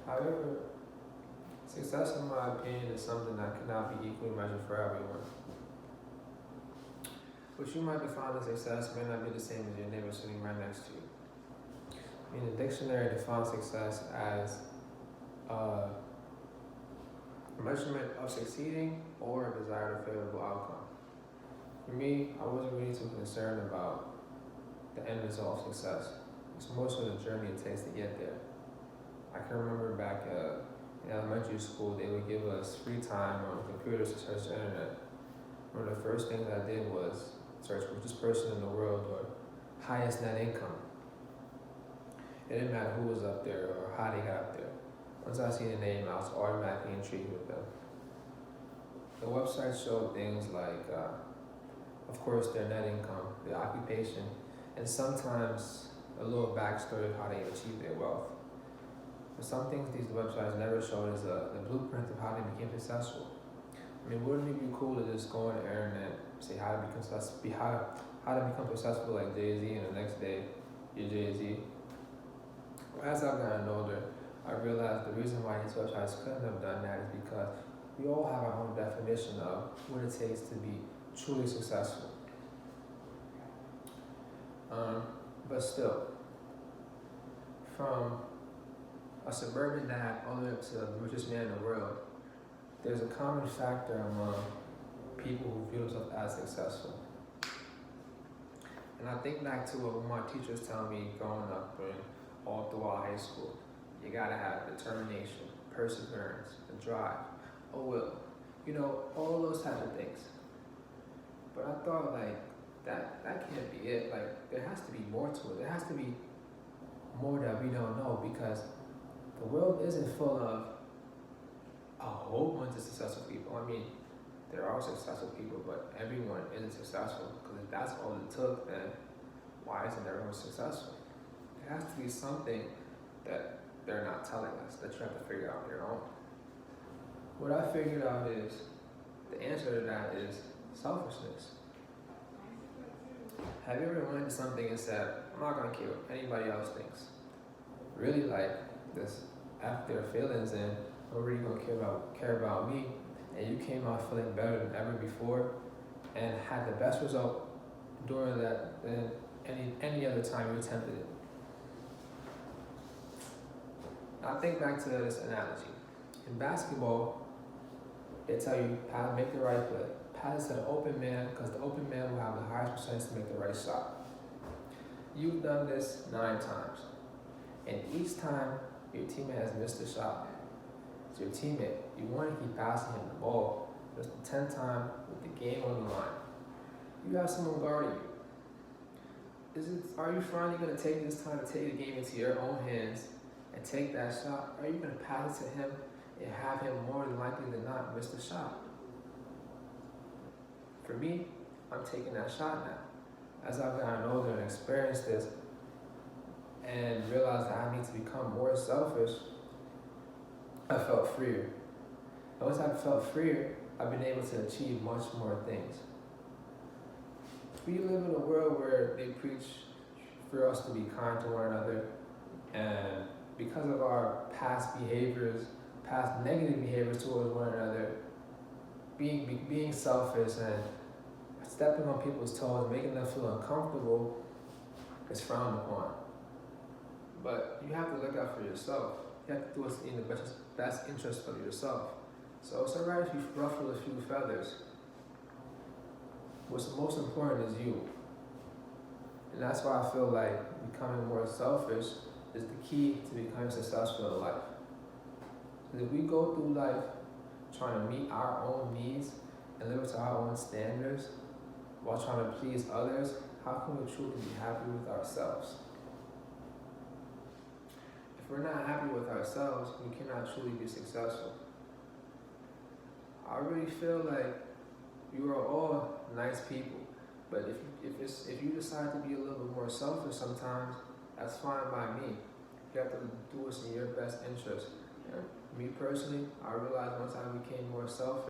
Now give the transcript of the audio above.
However, success, in my opinion, is something that cannot be equally measured for everyone. What you might define as success may not be the same as your neighbor sitting right next to you. I mean, the dictionary defines success as a measurement of succeeding or a desired or favorable outcome. For me, I wasn't really too concerned about the end result of success. It's more so the journey it takes to get there. I can remember back in elementary school, they would give us free time on computers to search the internet. One of the first things I did was search richest person in the world or highest net income. It didn't matter who was up there or how they got up there. Once I seen the name, I was automatically intrigued with them. The website showed things like, of course, their net income, their occupation, and sometimes a little backstory of how they achieved their wealth. But some things these websites never showed is the blueprint of how they became successful. I mean, wouldn't it be cool to just go on the internet, say how to become successful like Jay-Z, and the next day you're Jay-Z? As I've gotten older, I realized the reason why these websites couldn't have done that is because we all have our own definition of what it takes to be truly successful. But still, from a suburban dad all the way up to the richest man in the world, there's a common factor among people who view themselves as successful. And I think back to what my teachers tell me growing up and all throughout high school. You gotta have determination, perseverance, a drive, a will, all those types of things. But I thought that can't be it. Like, there has to be more to it. There has to be more that we don't know, because the world isn't full of a whole bunch of successful people. I mean, there are successful people, but everyone isn't successful. Because if that's all it took, then why isn't everyone successful? There has to be something that they're not telling us that you have to figure out on your own. What I figured out is, the answer to that is selfishness. Have you ever went into something and said, I'm not gonna care what anybody else thinks? Really, this after their feelings, and I'm really gonna care about me, and you came out feeling better than ever before and had the best result during that than any other time you attempted it. Now think back to this analogy. In basketball, they tell you how to make the right play. Pass it to the open man, because the open man will have the highest percentage to make the right shot. You've done this 9 times, and each time your teammate has missed a shot. It's your teammate. You want to keep passing him the ball. It's the 10th time with the game on the line. You have someone guarding you. Are you finally going to take this time to take the game into your own hands and take that shot? Are you going to pass it to him and have him more than likely than not miss the shot? For me, I'm taking that shot now. As I've gotten older and experienced this and realized that I need to become more selfish, I felt freer. And once I felt freer, I've been able to achieve much more things. We live in a world where they preach for us to be kind to one another, and because of our past negative behaviors towards one another, being selfish and stepping on people's toes, making them feel uncomfortable, is frowned upon. But you have to look out for yourself. You have to do what's in the best interest of yourself. So it's alright if you ruffle a few feathers. What's most important is you. And that's why I feel like becoming more selfish is the key to becoming successful in life. Because if we go through life trying to meet our own needs and live to our own standards while trying to please others, how can we truly be happy with ourselves? If we're not happy with ourselves, we cannot truly be successful. I really feel like you are all nice people, but if you decide to be a little bit more selfish sometimes, that's fine by me. You have to do what's in your best interest. And me personally, I realized once I became more selfish,